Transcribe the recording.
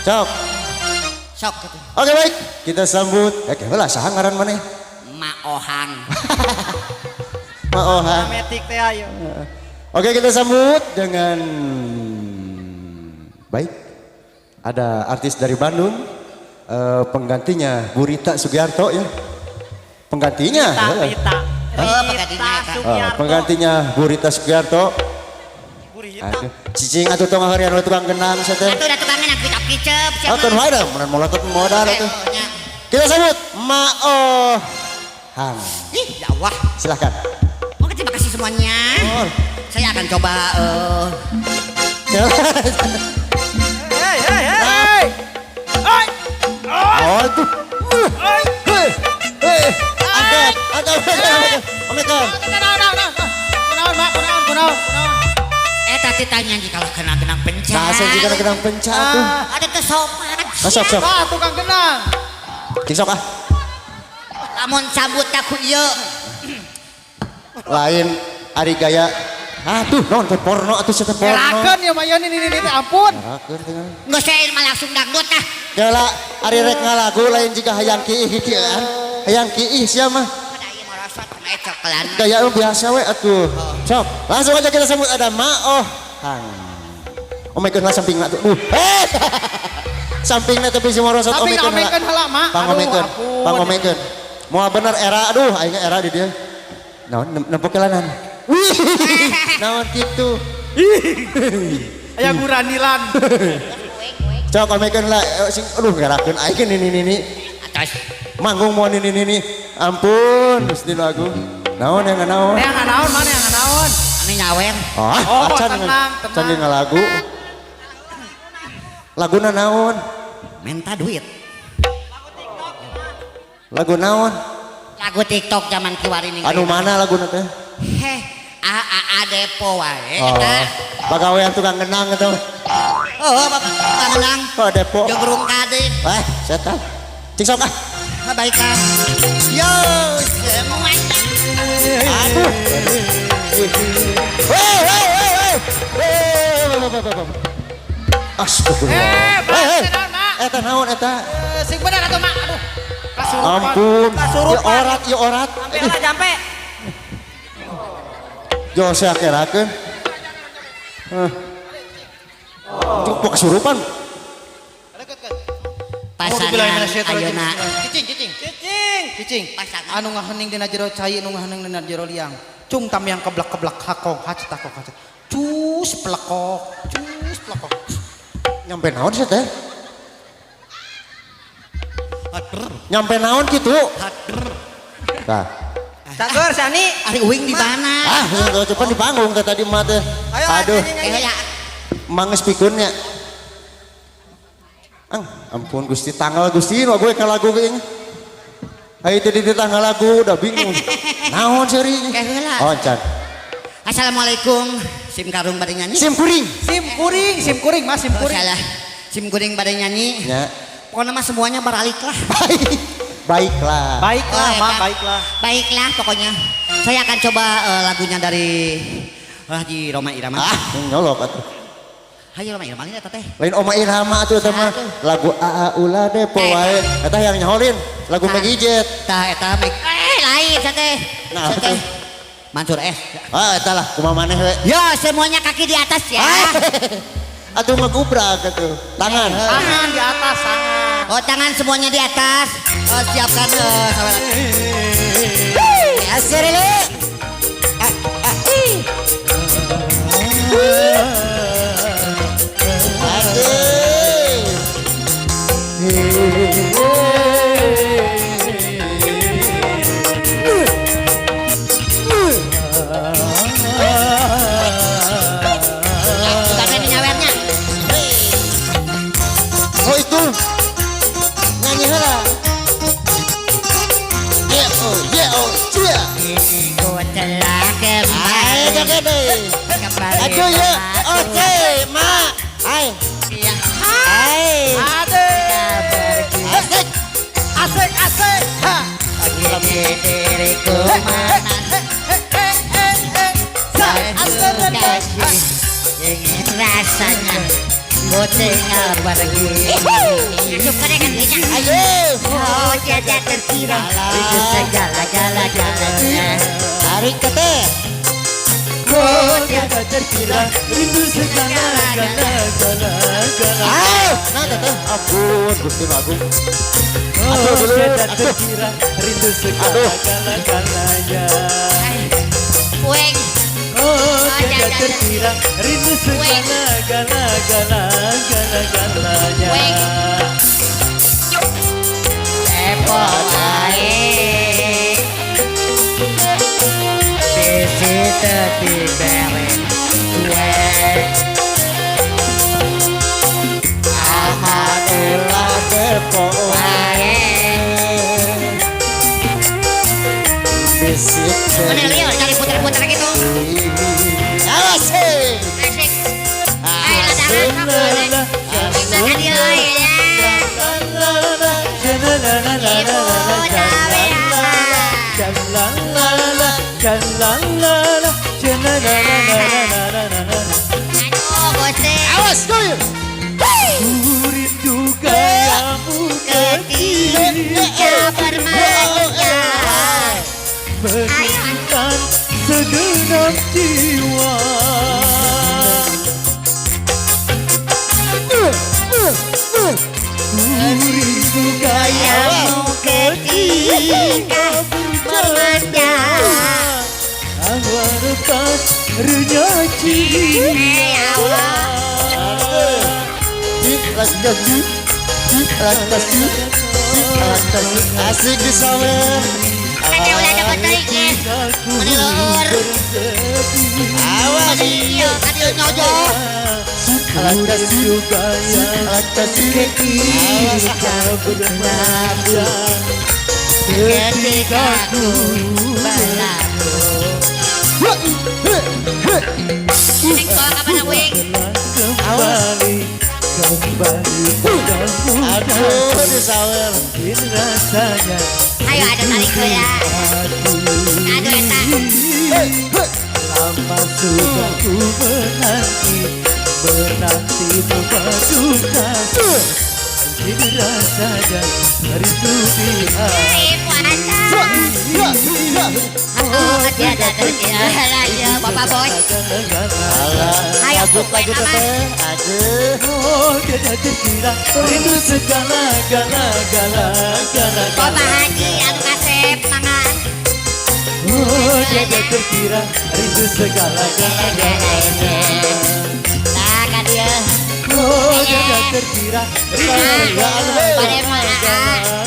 Sok. Sok gitu. Oke baik, kita sambut. Lah saha ngaran maneh? Maohang. Maohang. Metik teh ayo. Oke, kita sambut dengan baik. Ada artis dari Bandung, penggantinya Bu Rita Sugiarto ya. Penggantinya. Rita. Penggantinya Bu Rita Sugiarto. Aduh, cicing atuh tong harian tukang genang saya teh. Atuh da tukang genang kicap-kicap. Atuh wae dah, mun molotot modal atuh. Kita sambut Maohang. Ih, ya Allah. Silakan. Oke, terima kasih semuanya. Saya akan coba Hei. Oh itu. Angkat. Omekon. Kunaon. eta titanya jika genang-genang pencet. Nah, saya juga genang pencet tuh. Ada teh sopan. Sok. Tukang genang. Cing sok ah. Lamun cabut aku ieu. Lain ari gaya. Aduh, non teh porno atuh teh porno. Gerakeun ya Mayoni ini ampun. Gerakeun teh. Geus saya mah langsung dangdut tah. Geula ari rek ngalagu lain jika hayang kiih kieu. Hayang kiih sia mah. Pada ieu merosot naik cokelan. Gaya biasa we atuh. Sok, langsung aja kita sambut ada Maohang. Oh my god, sampingna tuh. Sampingna tapi si morosot omekeun heula mah. Pangomekeun. Moal bener era aduh aing era di dia. Naon nempo kelanan. Naon kitu. Aya guranilan. Cok omekeun lah sing aduh gerakeun aing ini. Atas. Manggung mau ini. Ampun, Gusti lagu. Naon yang naon? Yang naon mana yang naon? Anu nyawer. Oh, tenang. Can ngalagu. Laguna naon? Minta duit. Lagu naon? Lagu TikTok zaman kiwari nih. Anu mana laguna teh? Heh, A depo wae Oh, eta. pagawean tukang genang itu. Oh, Bapak menang. Oh, depo. Jogrung kade. Setan. Cing sok ah. Baiklah. Yo, semuanya. Aduh. Hei. Astagfirullah. Eta naon eta? Sing bener atuh mak. Aduh. Ampun. Ya orat. Sampai lah jampe. Jo saya kirakeun. Cukup kesurupan. Pasangan ayeuna. Cicing. Anu ngahening dina jero cai, anu ngahening dina jero liang. Cung tam yang keblak hakong hacetakok. Cus plekok. Nyampe naon sih teh? Nyampe naon gitu? Nah. Cager Sani. Ari uing di mana? Cepat di panggung teh tadi mah teh. Aduh. Manges pikunnya. Ampun Gusti tanggal Gusti nu gue ka lagu geuing. Ai teh di tanggal lagu udah bingung. Naon seri? Oh, can. Assalamualaikum. Sim karung bade nyanyi. Sim kuring Oh, salah. Sim kuring bade nyanyi. Ya. Pokoknya mah semuanya beralik lah. Baiklah. Baiklah pokoknya. Saya akan coba lagunya dari Haji Roma Irama. Nyolok atuh. Haji Roma Irama ini teh. Lain Oma Irama atuh teh mah lagu Ula Depo wae. Eta yang nyaholin lagu Megijet. Tah eta lain teh. Nah, betul. Mansur S. Eta lah kumaha maneh we. Yo semuanya kaki di atas ya. Atuh ngegubrak atuh. Tangan. Tangan di atas, tangan. Oh tangan semuanya di atas. Siapkan saudara. Asirili. Oh itu nyanyi heula. Ku telah kembali. Aduh ya. Oke, Ma. Hai. Hai. Asik. Ha. Lagi diriku mana ingin rasanya Ku tinggal pergi. Syukurnya kan bisa. Ayo. Oh tiada terkira itu segala-galanya. Tarik ke teh. Oh tiada terkira rindu segala-galanya. Nah teh. Ampun Gusti Agung. Oh tiada terkira rindu segala-galanya. Weng. Oh tiada terkira rindu segala-galanya. Weng. Ae Bisi teti beren Weng. Alhamdulillah depo Ae bisik Mana Leo cari putar-putar gitu. awas hei. Asik. Ayo ladangan apa? Makan dia ya. Ibu Aduh Gusti. Awas goyang. Rindu gayamu Ketika bermanja. menentukan segenap jiwa. Rindu gayamu Ketika bermanja. Harapan renyah jiwa. Ya Allah. Asik di sawer. Ada ulah ada baterainya. Mana lor? Awas. Iya, ada nyojo. juga yang ketika bernada Ketika ku berlalu. Neng bawa kapan aku yang? kembali padamu. Aduh di sawer. Mungkin rasanya Ayo ada tarik gue ya. Aduh eta. lama sudah ku menanti memadukan. Mungkin rasanya rindu di hati. Puasa. Oh tiada terkira aja Bapak Boy. Ayo Aduh lagi teteh. Aduh. Oh tiada terkira rindu segala-gala. Bapak Haji anu kasep mangan. Oh tiada terkira rindu segala-gala. Nah kan dia. Oh tiada terkira rindu Pada segala-gala. mana?